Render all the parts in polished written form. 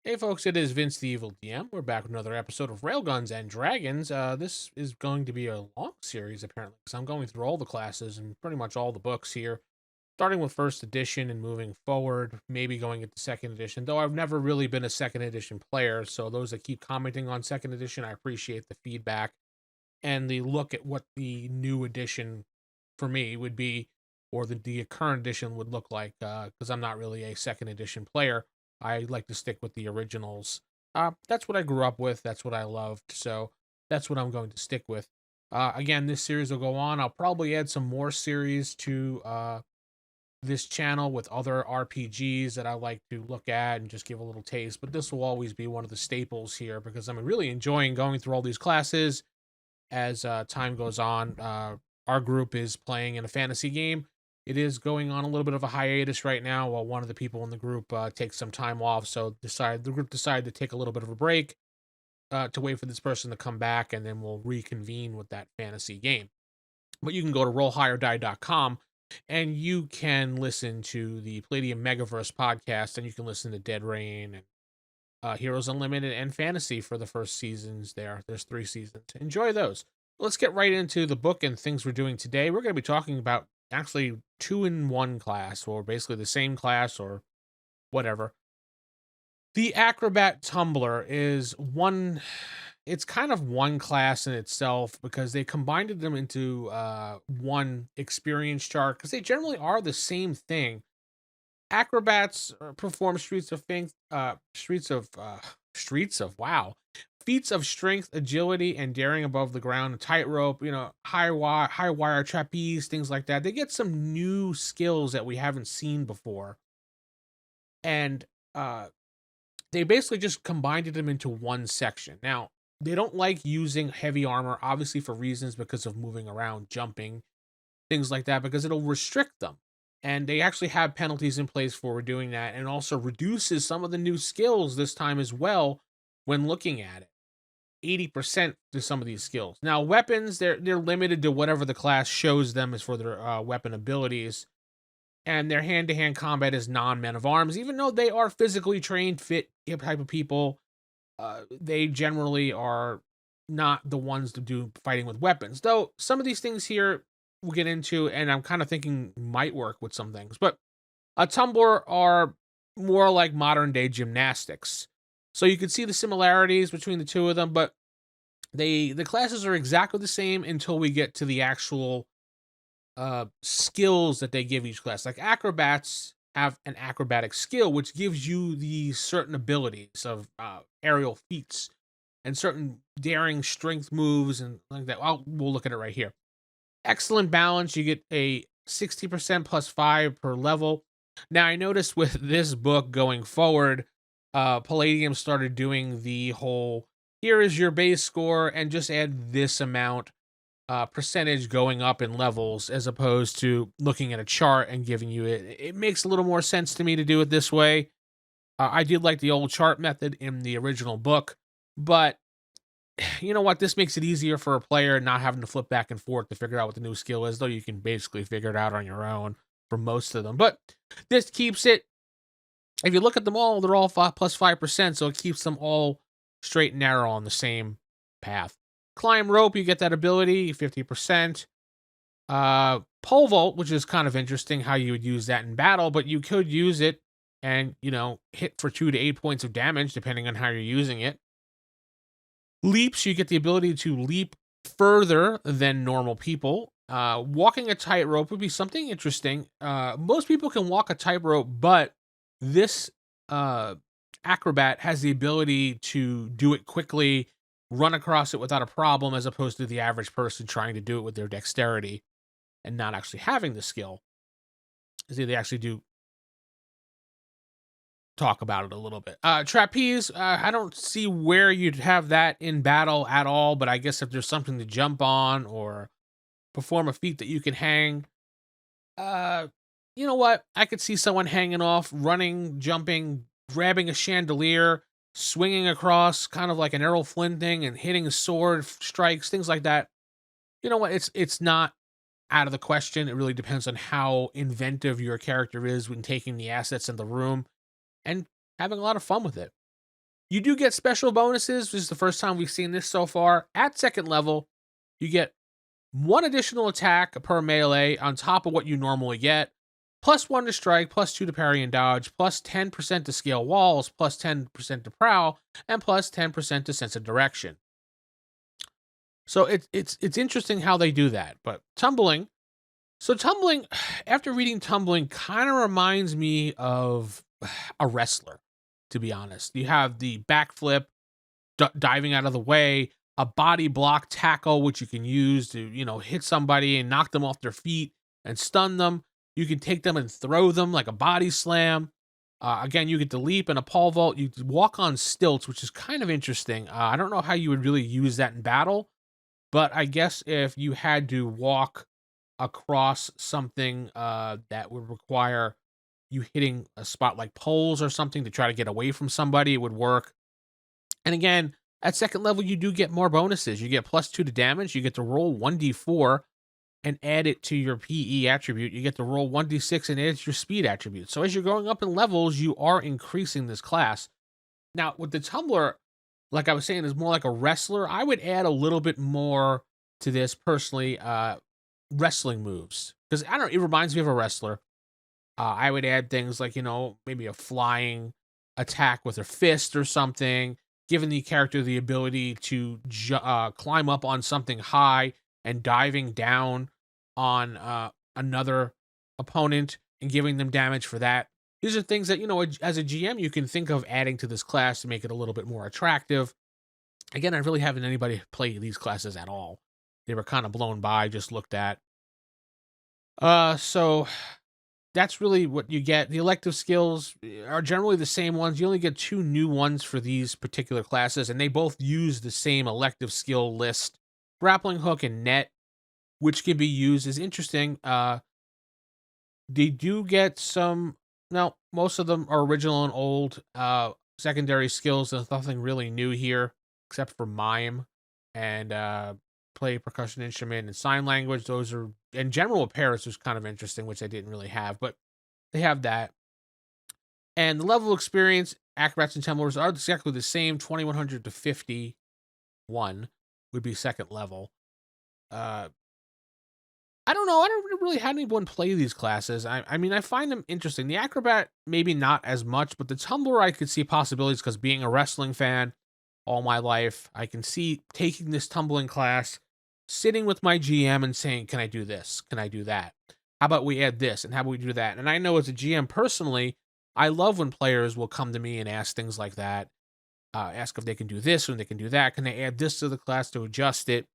Hey folks, it is Vince the Evil DM. We're back with another episode of Railguns and Dragons. This is going to be a long series apparently, because I'm going through all the classes and pretty much all the books here, starting with first edition and moving forward, maybe going into second edition. Though I've never really been a second edition player, so those that keep commenting on second edition, I appreciate the feedback and the look at what the new edition for me would be, or the current edition would look like, because I'm not really a second edition player. I like to stick with the originals. That's what I grew up with. That's what I loved. So that's what I'm going to stick with. Again, this series will go on. I'll probably add some more series to this channel with other RPGs that I like to look at and just give a little taste. But this will always be one of the staples here because I'm really enjoying going through all these classes as time goes on. Our group is playing in a fantasy game. It is going on a little bit of a hiatus right now while one of the people in the group takes some time off. So the group decided to take a little bit of a break to wait for this person to come back, and then we'll reconvene with that fantasy game. But you can go to rollhigherdie.com and you can listen to the Palladium Megaverse podcast, and you can listen to Dead Rain and Heroes Unlimited and Fantasy for the first seasons there. There's 3 seasons. Enjoy those. Let's get right into the book and things we're doing today. We're going to be talking about actually 2-in-1 class, or basically the same class or whatever. The Acrobat Tumbler is one, it's kind of one class in itself because they combined them into one experience chart because they generally are the same thing. Acrobats perform streets of wow, feats of strength, agility, and daring above the ground, tightrope, high wire, trapeze, things like that. They get some new skills that we haven't seen before, and uh, they basically just combined them into one section. Now they don't like using heavy armor, obviously for reasons because of moving around, jumping, things like that, because it'll restrict them. And they actually have penalties in place for doing that, and also reduces some of the new skills this time as well when looking at it. 80% to some of these skills. Now, weapons, they're limited to whatever the class shows them as for their weapon abilities. And their hand-to-hand combat is non-men of arms, even though they are physically trained, fit type of people. They generally are not the ones to do fighting with weapons. Though some of these things here we'll get into, and I'm kind of thinking might work with some things. But a tumbler are more like modern day gymnastics. So you can see the similarities between the two of them, but the classes are exactly the same until we get to the actual skills that they give each class. Like acrobats have an acrobatic skill, which gives you the certain abilities of aerial feats and certain daring strength moves and like that. We'll look at it right here. Excellent balance. You get a 60% plus 5 per level. Now, I noticed with this book going forward, Palladium started doing the whole here is your base score and just add this amount percentage going up in levels as opposed to looking at a chart and giving you it. It makes a little more sense to me to do it this way. I did like the old chart method in the original book, but you know what? This makes it easier for a player not having to flip back and forth to figure out what the new skill is, though you can basically figure it out on your own for most of them. But this keeps it, if you look at them all, they're all 5% plus 5%, so it keeps them all straight and narrow on the same path. Climb rope, you get that ability, 50%. Pole vault, which is kind of interesting how you would use that in battle, but you could use it and, hit for 2 to 8 points of damage, depending on how you're using it. Leaps, you get the ability to leap further than normal people. Walking a tightrope would be something interesting. Most people can walk a tightrope, but this acrobat has the ability to do it quickly, run across it without a problem, as opposed to the average person trying to do it with their dexterity and not actually having the skill. See, they actually do talk about it a little bit. Trapeze, I don't see where you'd have that in battle at all, but I guess if there's something to jump on or perform a feat that you can hang, uh, you know what? I could see someone hanging off, running, jumping, grabbing a chandelier, swinging across, kind of like an Errol Flynn thing, and hitting a sword strikes, things like that. You know what? It's not out of the question. It really depends on how inventive your character is when taking the assets in the room and having a lot of fun with it. You do get special bonuses. This is the first time we've seen this so far. At second level, you get one additional attack per melee on top of what you normally get, plus 1 to strike, plus 2 to parry and dodge, plus 10% to scale walls, plus 10% to prowl, and plus 10% to sense of direction. So it's interesting how they do that. But tumbling, tumbling, after reading tumbling, kind of reminds me of a wrestler, to be honest. You have the backflip, diving out of the way, a body block tackle, which you can use to, hit somebody and knock them off their feet and stun them. You can take them and throw them like a body slam. Again, you get to leap and a pole vault. You walk on stilts, which is kind of interesting. I don't know how you would really use that in battle, but I guess if you had to walk across something that would require you hitting a spot like poles or something to try to get away from somebody, it would work. And again, at second level, you do get more bonuses. You get plus 2 to damage. You get to roll 1d4 and add it to your PE attribute. You get to roll 1d6 and add it to your speed attribute. So as you're going up in levels, you are increasing this class. Now, with the Tumbler, like I was saying, is more like a wrestler. I would add a little bit more to this personally, wrestling moves. Because I don't know, it reminds me of a wrestler. I would add things like, maybe a flying attack with a fist or something, giving the character the ability to climb up on something high and diving down on another opponent and giving them damage for that. These are things that, as a GM, you can think of adding to this class to make it a little bit more attractive. Again, I really haven't anybody play these classes at all. They were kind of blown by, just looked at. So that's really what you get. The elective skills are generally the same ones. You only get 2 new ones for these particular classes, and they both use the same elective skill list. Grappling hook and net, which can be used, is interesting. They do get some. Now, most of them are original and old. Secondary skills, there's nothing really new here, except for mime and play percussion instrument and sign language. Those are, and general appearance was kind of interesting, which I didn't really have, but they have that. And the level of experience, acrobats and tumblers are exactly the same. 2100 to 51 would be second level. I don't know. I don't really have anyone play these classes. I mean, I find them interesting. The acrobat, maybe not as much, but the tumbler, I could see possibilities because being a wrestling fan all my life, I can see taking this tumbling class, sitting with my GM and saying, can I do this? Can I do that? How about we add this? And how about we do that? And I know as a GM personally, I love when players will come to me and ask things like that. Ask if they can do this and they can do that. Can they add this to the class to adjust it?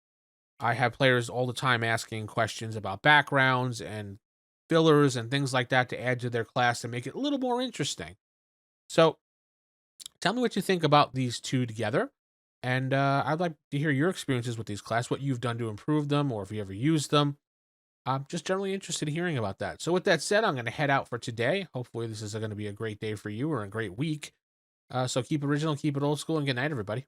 I have players all the time asking questions about backgrounds and fillers and things like that to add to their class to make it a little more interesting. So tell me what you think about these two together. And I'd like to hear your experiences with these classes, what you've done to improve them, or if you ever used them. I'm just generally interested in hearing about that. So with that said, I'm going to head out for today. Hopefully this is going to be a great day for you or a great week. So keep it original, keep it old school, and good night, everybody.